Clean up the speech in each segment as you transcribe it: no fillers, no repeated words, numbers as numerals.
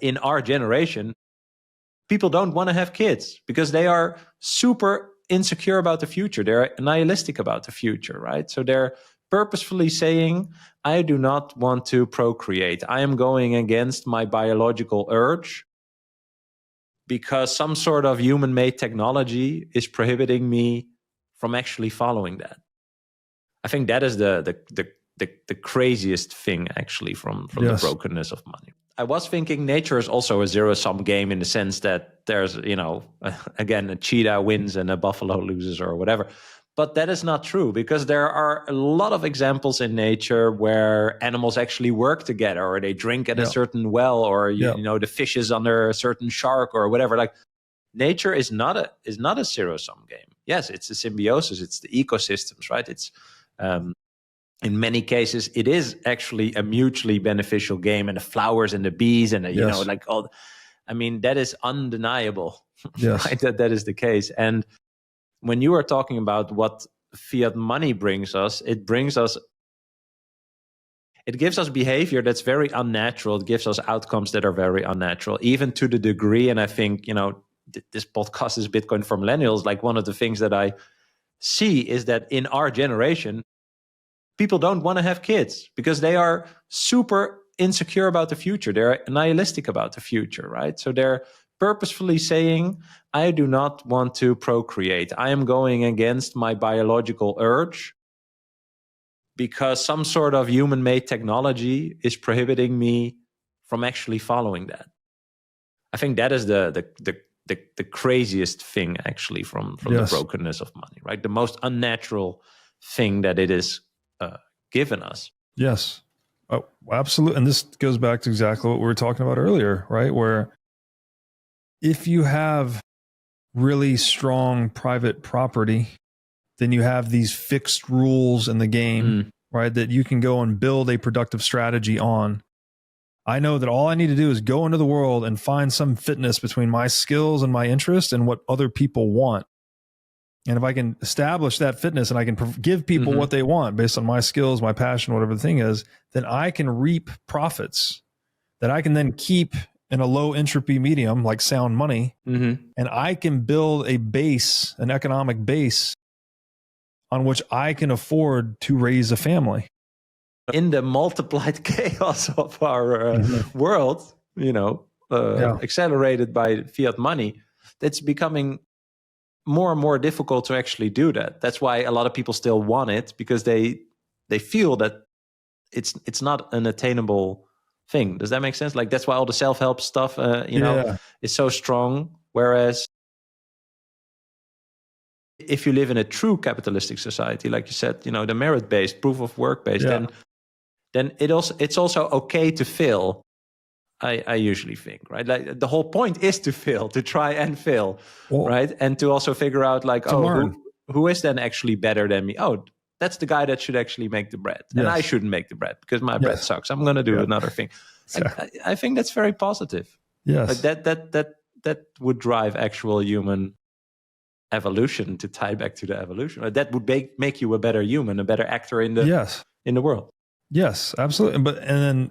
in our generation, people don't want to have kids because they are super insecure about the future. They're nihilistic about the future, right? So they're purposefully saying, I do not want to procreate. I am going against my biological urge because some sort of human-made technology is prohibiting me from actually following that. I think that is the craziest thing, actually, from the brokenness of money. I was thinking nature is also a zero-sum game in the sense that there's, again, a cheetah wins and a buffalo loses or whatever. But that is not true, because there are a lot of examples in nature where animals actually work together, or they drink at a certain well, or the fish is under a certain shark or whatever. Like, nature is not a zero-sum game. Yes, it's a symbiosis. It's the ecosystems, right? It's in many cases, it is actually a mutually beneficial game, and the flowers and the bees and that is undeniable. Yes. Right? That is the case. And when you are talking about what fiat money brings us, it gives us behavior that's very unnatural. It gives us outcomes that are very unnatural, even to the degree. And I think, this podcast is Bitcoin for Millennials. Like, one of the things that I see is that in our generation, people don't want to have kids because they are super insecure about the future. They're nihilistic about the future, right? So they're purposefully saying, I do not want to procreate. I am going against my biological urge because some sort of human-made technology is prohibiting me from actually following that. I think that is the craziest thing, actually, from the brokenness of money, right? The most unnatural thing that it is given us. Yes. Oh, absolutely. And this goes back to exactly what we were talking about earlier, right? Where if you have really strong private property, then you have these fixed rules in the game, right? That you can go and build a productive strategy on. I know that all I need to do is go into the world and find some fitness between my skills and my interest and what other people want. And if I can establish that fitness and I can give people what they want based on my skills, my passion, whatever the thing is, then I can reap profits that I can then keep in a low entropy medium like sound money. And I can build a base, an economic base on which I can afford to raise a family. In the multiplied chaos of our world, accelerated by fiat money, it's becoming more and more difficult to actually do that. That's why a lot of people still want it, because they feel that it's not an attainable thing. Does that make sense? Like, that's why all the self-help stuff, is so strong. Whereas if you live in a true capitalistic society, like you said, the merit-based, proof of work-based, then it's also okay to fail. I usually think, right? Like, the whole point is to fail, to try and fail, right? And to also figure out, like, who is then actually better than me? Oh, that's the guy that should actually make the bread. And I shouldn't make the bread because my bread sucks. I'm going to do another thing. I think that's very positive. Yes. Like, that would drive actual human evolution, to tie back to the evolution. That would make you a better human, a better actor in the world. Yes, absolutely. And then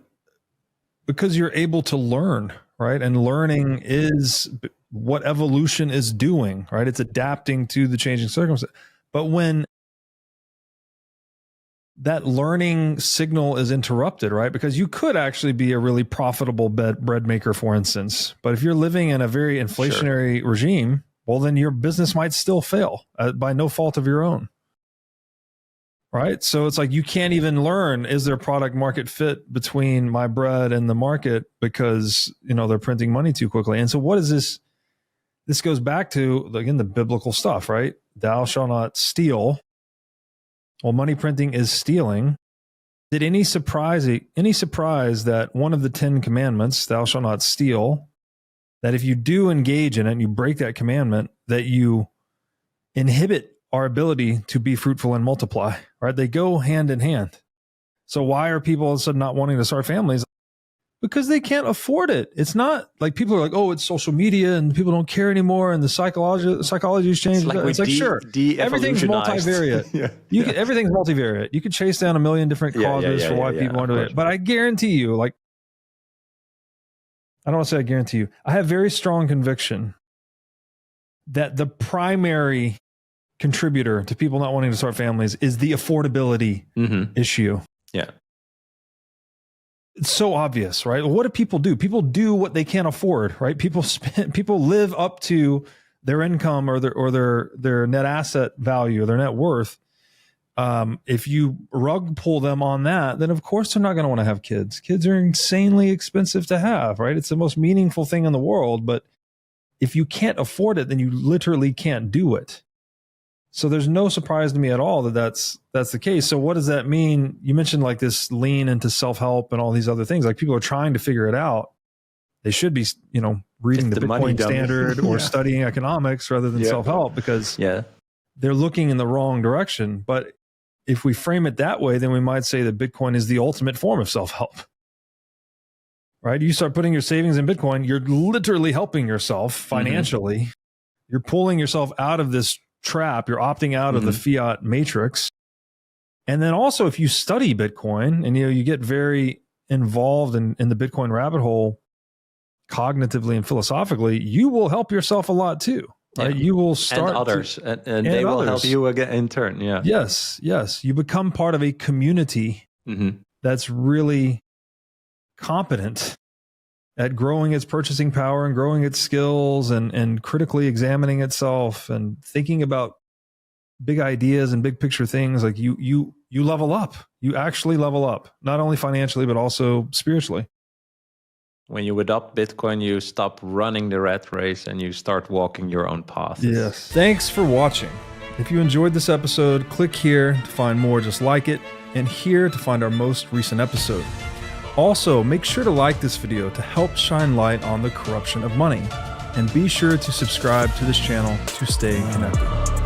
because you're able to learn, right? And learning is what evolution is doing, right? It's adapting to the changing circumstances. But when that learning signal is interrupted, right? Because you could actually be a really profitable bread maker, for instance. But if you're living in a very inflationary regime, well, then your business might still fail by no fault of your own. Right. So it's like, you can't even learn, is there product market fit between my bread and the market, because, they're printing money too quickly. And so what is this? This goes back to, again, the biblical stuff, right? Thou shalt not steal. Well, money printing is stealing. Did any surprise that one of the 10 commandments, thou shalt not steal, that if you do engage in it and you break that commandment, that you inhibit our ability to be fruitful and multiply, right? They go hand in hand. So why are people all of a sudden not wanting to start families? Because they can't afford it. It's not like people are like, oh, it's social media and people don't care anymore and the psychology has changed. It's like, sure, everything's multivariate. Everything's multivariate. You could chase down a million different causes for why people want to do it. But I guarantee you, like, I don't want to say I guarantee you. I have very strong conviction that the primary contributor to people not wanting to start families is the affordability issue. Yeah. It's so obvious, right? What do? People do what they can't afford, right? People live up to their income or their net asset value, their net worth. If you rug pull them on that, then of course they're not going to want to have kids. Kids are insanely expensive to have, right? It's the most meaningful thing in the world, but if you can't afford it, then you literally can't do it. So there's no surprise to me at all that that's the case. So what does that mean? You mentioned like this lean into self-help and all these other things. Like people are trying to figure it out. They should be, reading the Bitcoin Standard or studying economics rather than self-help, because they're looking in the wrong direction. But if we frame it that way, then we might say that Bitcoin is the ultimate form of self-help. Right? You start putting your savings in Bitcoin, you're literally helping yourself financially. You're pulling yourself out of this trap. You're opting out of the fiat matrix. And then also, if you study Bitcoin and you get very involved in the Bitcoin rabbit hole cognitively and philosophically, you will help yourself a lot too. Right? You will start and others, and they will help you again in turn. Yeah. Yes. You become part of a community that's really competent at growing its purchasing power and growing its skills and critically examining itself and thinking about big ideas and big picture things. Like you level up. You actually level up, not only financially, but also spiritually. When you adopt Bitcoin, you stop running the rat race and you start walking your own path. Yes. Thanks for watching. If you enjoyed this episode, click here to find more just like it, and here to find our most recent episode. Also, make sure to like this video to help shine light on the corruption of money. And be sure to subscribe to this channel to stay connected.